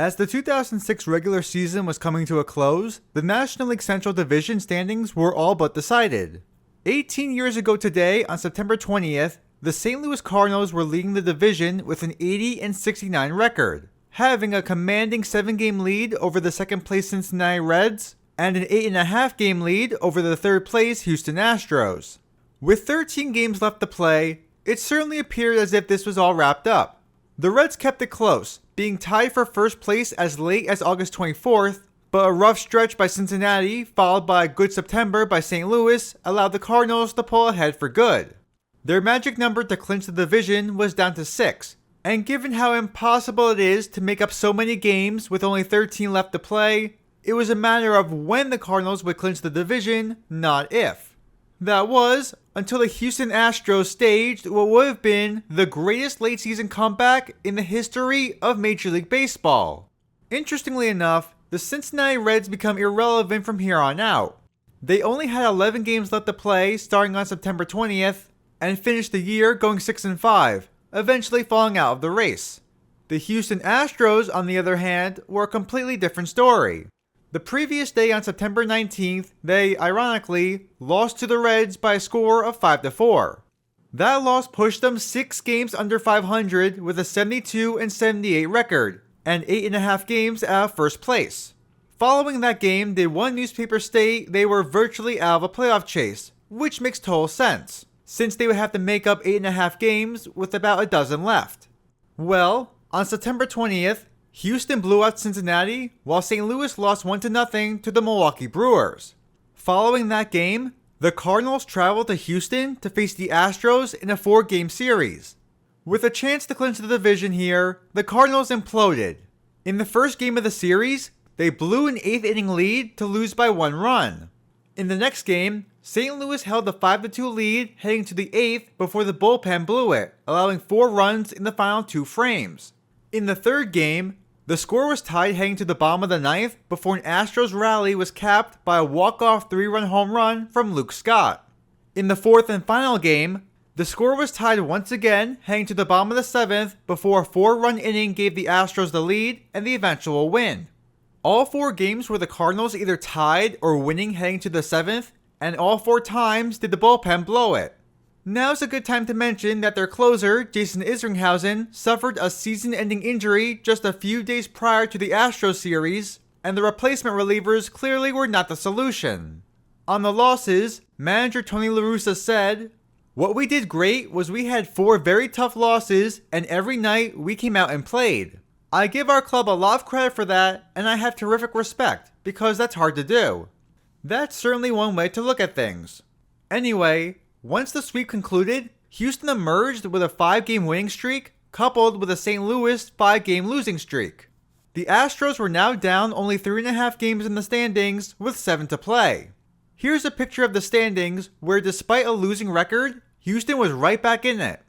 As the 2006 regular season was coming to a close, the National League Central Division standings were all but decided. 18 years ago today, on September 20th, the St. Louis Cardinals were leading the division with an 80-69 record, having a commanding 7-game lead over the second-place Cincinnati Reds and an 8.5-game lead over the third-place Houston Astros. With 13 games left to play, it certainly appeared as if this was all wrapped up. The Reds kept it close, being tied for first place as late as August 24th, but a rough stretch by Cincinnati, followed by a good September by St. Louis, allowed the Cardinals to pull ahead for good. Their magic number to clinch the division was down to 6, and given how impossible it is to make up so many games with only 13 left to play, it was a matter of when the Cardinals would clinch the division, not if. That was, until the Houston Astros staged what would have been the greatest late-season comeback in the history of Major League Baseball. Interestingly enough, the Cincinnati Reds become irrelevant from here on out. They only had 11 games left to play starting on September 20th, and finished the year going 6-5, eventually falling out of the race. The Houston Astros, on the other hand, were a completely different story. The previous day on September 19th, they, ironically, lost to the Reds by a score of 5-4. That loss pushed them 6 games under 500 with a 72-78 record, and 8.5 games out of first place. Following that game, did one newspaper state they were virtually out of a playoff chase, which makes total sense, since they would have to make up 8.5 games with about a dozen left. Well, on September 20th, Houston blew out Cincinnati, while St. Louis lost 1-0 to the Milwaukee Brewers. Following that game, the Cardinals traveled to Houston to face the Astros in a 4-game series. With a chance to clinch the division here, the Cardinals imploded. In the first game of the series, they blew an 8th-inning lead to lose by 1 run. In the next game, St. Louis held the 5-2 lead heading to the 8th before the bullpen blew it, allowing 4 runs in the final 2 frames. In the third game, the score was tied heading to the bottom of the 9th before an Astros rally was capped by a walk-off 3-run home run from Luke Scott. In the fourth and final game, the score was tied once again heading to the bottom of the 7th before a 4-run inning gave the Astros the lead and the eventual win. All 4 games were the Cardinals either tied or winning heading to the 7th, and all 4 times did the bullpen blow it. Now's a good time to mention that their closer, Jason Isringhausen, suffered a season-ending injury just a few days prior to the Astros series, and the replacement relievers clearly were not the solution. On the losses, manager Tony La Russa said, "What we did great was we had 4 very tough losses, and every night we came out and played. I give our club a lot of credit for that, and I have terrific respect, because that's hard to do." That's certainly one way to look at things. Anyway, once the sweep concluded, Houston emerged with a 5-game winning streak, coupled with a St. Louis 5-game losing streak. The Astros were now down only 3.5 games in the standings, with 7 to play. Here's a picture of the standings, where despite a losing record, Houston was right back in it.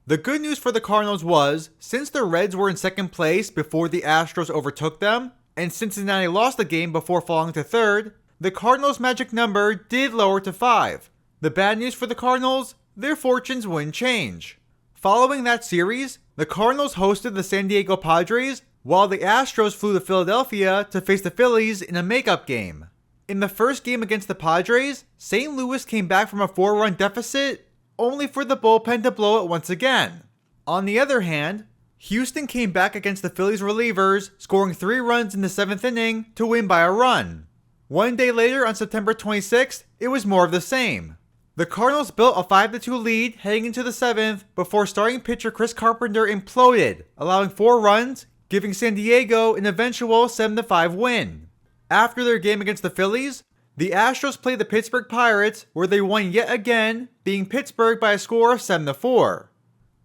The good news for the Cardinals was, since the Reds were in second place before the Astros overtook them, and Cincinnati lost the game before falling to third, the Cardinals' magic number did lower to 5. The bad news for the Cardinals, their fortunes wouldn't change. Following that series, the Cardinals hosted the San Diego Padres, while the Astros flew to Philadelphia to face the Phillies in a makeup game. In the first game against the Padres, St. Louis came back from a 4-run deficit, only for the bullpen to blow it once again. On the other hand, Houston came back against the Phillies relievers, scoring 3 runs in the 7th inning to win by a run. One day later, on September 26th, it was more of the same. The Cardinals built a 5-2 lead heading into the 7th before starting pitcher Chris Carpenter imploded, allowing 4 runs, giving San Diego an eventual 7-5 win. After their game against the Phillies, the Astros played the Pittsburgh Pirates, where they won yet again, beating Pittsburgh by a score of 7-4.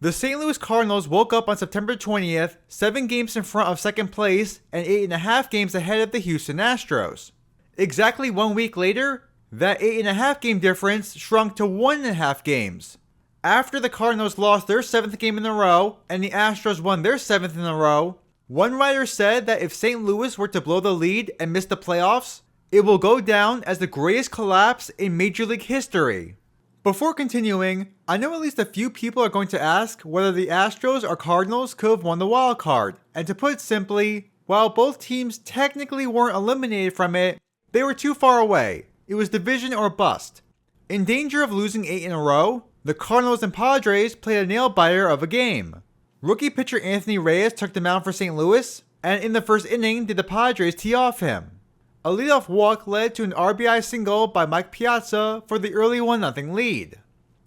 The St. Louis Cardinals woke up on September 20th, 7 games in front of second place and 8.5 games ahead of the Houston Astros. Exactly 1 week later, that 8.5 game difference shrunk to 1.5 games. After the Cardinals lost their 7th game in a row and the Astros won their 7th in a row, one writer said that if St. Louis were to blow the lead and miss the playoffs, it will go down as the greatest collapse in Major League history. Before continuing, I know at least a few people are going to ask whether the Astros or Cardinals could have won the wild card, and to put it simply, while both teams technically weren't eliminated from it, they were too far away. It was division or bust. In danger of losing 8 in a row, the Cardinals and Padres played a nail-biter of a game. Rookie pitcher Anthony Reyes took the mound for St. Louis, and in the first inning did the Padres tee off him. A leadoff walk led to an RBI single by Mike Piazza for the early 1-0 lead.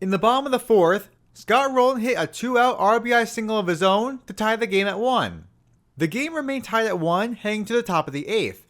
In the bottom of the fourth, Scott Rowland hit a 2-out RBI single of his own to tie the game at 1. The game remained tied at 1 heading to the top of the 8th.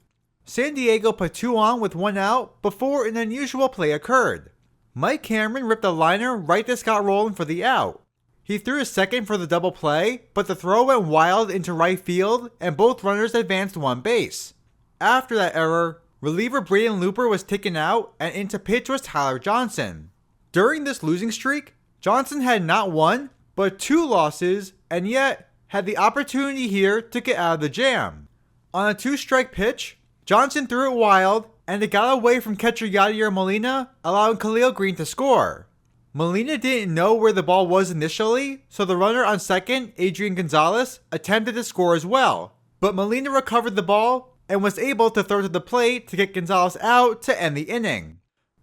San Diego put 2 on with 1 out before an unusual play occurred. Mike Cameron ripped a liner right to Scott Rowland for the out. He threw a second for the double play, but the throw went wild into right field and both runners advanced 1 base. After that error, reliever Braden Looper was taken out and in to pitch was Tyler Johnson. During this losing streak, Johnson had not 1, but 2 losses and yet had the opportunity here to get out of the jam. On a 2-strike pitch, Johnson threw it wild and it got away from catcher Yadier Molina, allowing Khalil Green to score. Molina didn't know where the ball was initially, so the runner on second, Adrian Gonzalez, attempted to score as well, but Molina recovered the ball and was able to throw to the plate to get Gonzalez out to end the inning.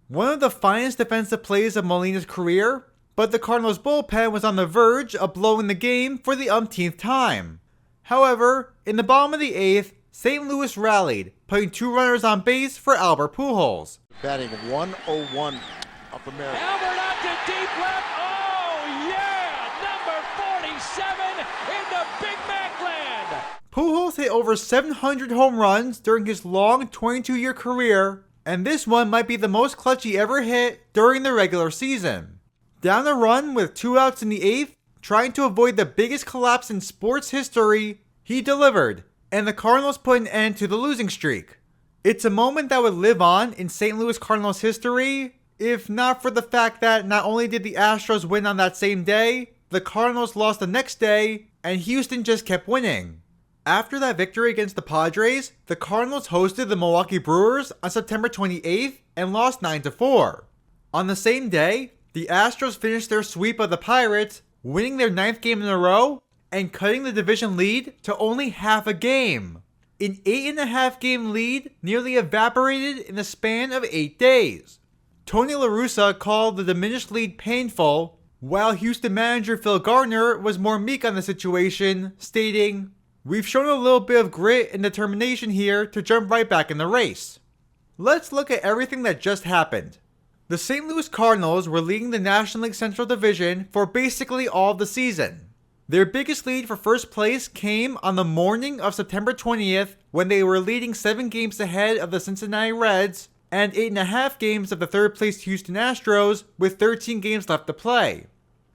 One of the finest defensive plays of Molina's career, but the Cardinals bullpen was on the verge of blowing the game for the umpteenth time. However, in the bottom of the 8th, St. Louis rallied, putting 2 runners on base for Albert Pujols. Batting 101 up the middle. Albert out to deep left. Oh yeah, number 47 in the Big Mac land. Pujols hit over 700 home runs during his long 22-year career, and this one might be the most clutch he ever hit during the regular season. Down the run with 2 outs in the 8th, trying to avoid the biggest collapse in sports history, he delivered, and the Cardinals put an end to the losing streak. It's a moment that would live on in St. Louis Cardinals history, if not for the fact that not only did the Astros win on that same day, the Cardinals lost the next day, and Houston just kept winning. After that victory against the Padres, the Cardinals hosted the Milwaukee Brewers on September 28th and lost 9-4. On the same day, the Astros finished their sweep of the Pirates, winning their 9th game in a row and cutting the division lead to only half a game. An 8.5 game lead nearly evaporated in the span of 8 days. Tony La Russa called the diminished lead painful, while Houston manager Phil Gardner was more meek on the situation, stating, "We've shown a little bit of grit and determination here to jump right back in the race." Let's look at everything that just happened. The St. Louis Cardinals were leading the National League Central Division for basically all of the season. Their biggest lead for first place came on the morning of September 20th when they were leading 7 games ahead of the Cincinnati Reds and 8.5 games of the third place Houston Astros with 13 games left to play.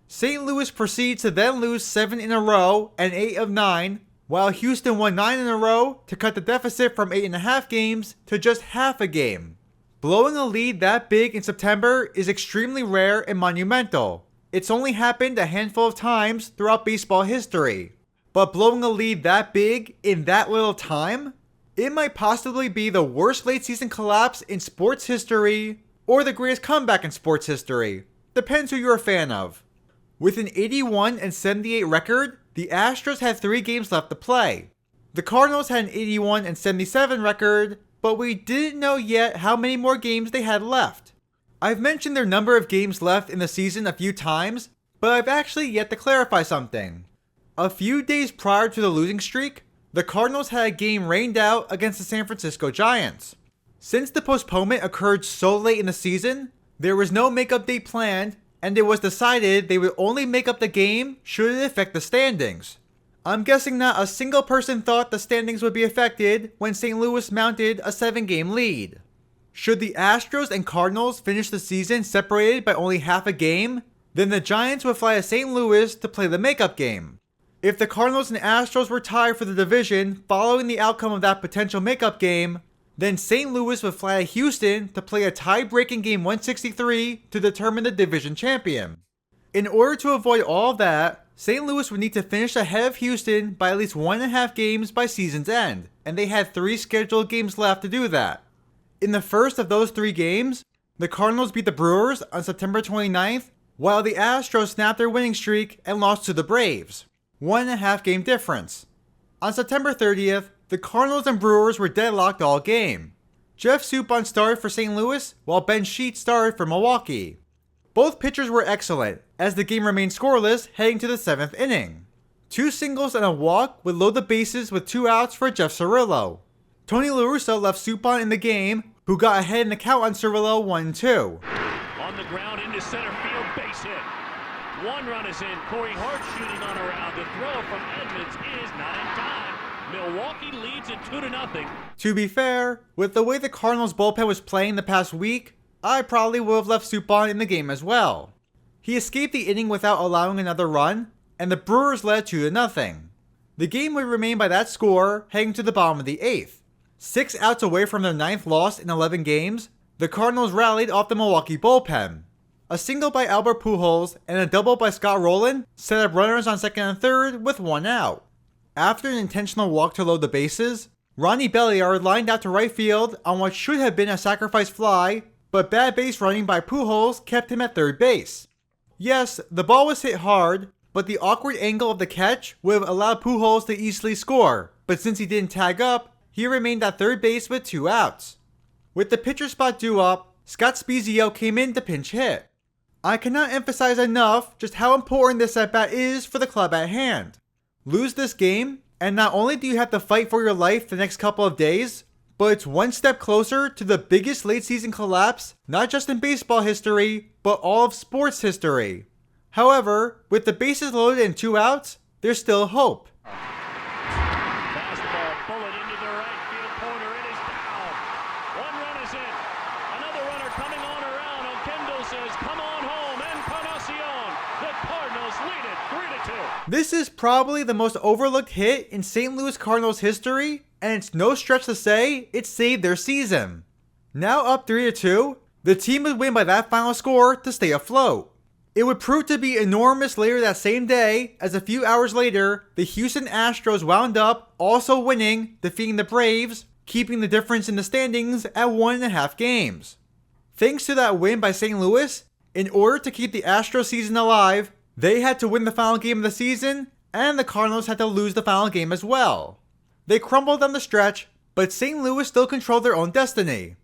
St. Louis proceeds to then lose 7 in a row and 8 of 9, while Houston won 9 in a row to cut the deficit from 8.5 games to just half a game. Blowing a lead that big in September is extremely rare and monumental. It's only happened a handful of times throughout baseball history. But blowing a lead that big in that little time? It might possibly be the worst late season collapse in sports history, or the greatest comeback in sports history. Depends who you're a fan of. With an 81-78 record, the Astros had 3 games left to play. The Cardinals had an 81-77 record, but we didn't know yet how many more games they had left. I've mentioned their number of games left in the season a few times, but I've actually yet to clarify something. A few days prior to the losing streak, the Cardinals had a game rained out against the San Francisco Giants. Since the postponement occurred so late in the season, there was no makeup date planned, and it was decided they would only make up the game should it affect the standings. I'm guessing not a single person thought the standings would be affected when St. Louis mounted a 7-game lead. Should the Astros and Cardinals finish the season separated by only half a game, then the Giants would fly to St. Louis to play the makeup game. If the Cardinals and Astros were tied for the division following the outcome of that potential makeup game, then St. Louis would fly to Houston to play a tie-breaking game 163 to determine the division champion. In order to avoid all of that, St. Louis would need to finish ahead of Houston by at least 1.5 games by season's end, and they had 3 scheduled games left to do that. In the first of those 3 games, the Cardinals beat the Brewers on September 29th, while the Astros snapped their winning streak and lost to the Braves. 1.5 game difference. On September 30th, the Cardinals and Brewers were deadlocked all game. Jeff Suppan started for St. Louis, while Ben Sheets started for Milwaukee. Both pitchers were excellent, as the game remained scoreless heading to the 7th inning. 2 singles and a walk would load the bases with 2 outs for Jeff Cirillo. Tony La Russa left Suppan in the game, who got ahead in the count on Cirillo 1-2. On the ground into center field, base hit. 1 run is in. Corey Hart shooting on around. The throw from Edmonds is not in time. Milwaukee leads it 2-0. To be fair, with the way the Cardinals bullpen was playing the past week, I probably would have left Suppan in the game as well. He escaped the inning without allowing another run, and the Brewers led 2-0. The game would remain by that score heading to the bottom of the 8th. 6 outs away from their 9th loss in 11 games, the Cardinals rallied off the Milwaukee bullpen. A single by Albert Pujols and a double by Scott Rowland set up runners on second and third with 1 out. After an intentional walk to load the bases, Ronnie Belliard lined out to right field on what should have been a sacrifice fly, but bad base running by Pujols kept him at third base. Yes, the ball was hit hard, but the awkward angle of the catch would have allowed Pujols to easily score, but since he didn't tag up, he remained at third base with 2 outs. With the pitcher spot due up, Scott Spiezio came in to pinch hit. I cannot emphasize enough just how important this at-bat is for the club at hand. Lose this game, and not only do you have to fight for your life the next couple of days, but it's one step closer to the biggest late-season collapse, not just in baseball history, but all of sports history. However, with the bases loaded and 2 outs, there's still hope. Fastball bullet into the right field corner. It is down. 1 run is in. Another runner coming on around. Okendo says, "Come on home." Encarnacion. The Cardinals lead it 3-2. This is probably the most overlooked hit in St. Louis Cardinals history, and it's no stretch to say it saved their season. Now up 3-2, the team would win by that final score to stay afloat. It would prove to be enormous later that same day, as a few hours later, the Houston Astros wound up also winning, defeating the Braves, keeping the difference in the standings at 1.5 games. Thanks to that win by St. Louis, in order to keep the Astros season alive, they had to win the final game of the season, and the Cardinals had to lose the final game as well. They crumbled on the stretch, but St. Louis still controlled their own destiny.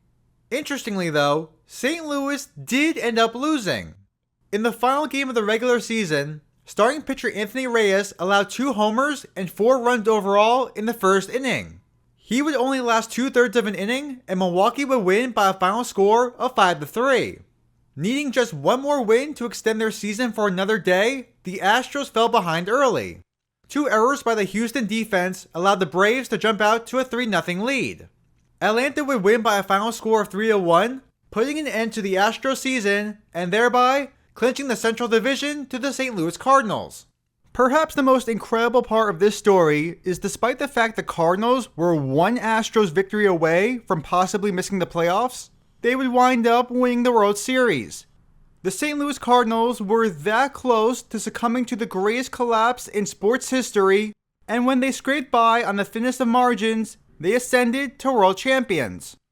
Interestingly though, St. Louis did end up losing. In the final game of the regular season, starting pitcher Anthony Reyes allowed 2 homers and 4 runs overall in the first inning. He would only last 2/3 of an inning, and Milwaukee would win by a final score of 5-3. Needing just 1 more win to extend their season for another day, the Astros fell behind early. 2 errors by the Houston defense allowed the Braves to jump out to a 3-0 lead. Atlanta would win by a final score of 3-1, putting an end to the Astros season, and thereby clinching the Central Division to the St. Louis Cardinals. Perhaps the most incredible part of this story is despite the fact the Cardinals were 1 Astros victory away from possibly missing the playoffs, they would wind up winning the World Series. The St. Louis Cardinals were that close to succumbing to the greatest collapse in sports history, and when they scraped by on the thinnest of margins, they ascended to world champions.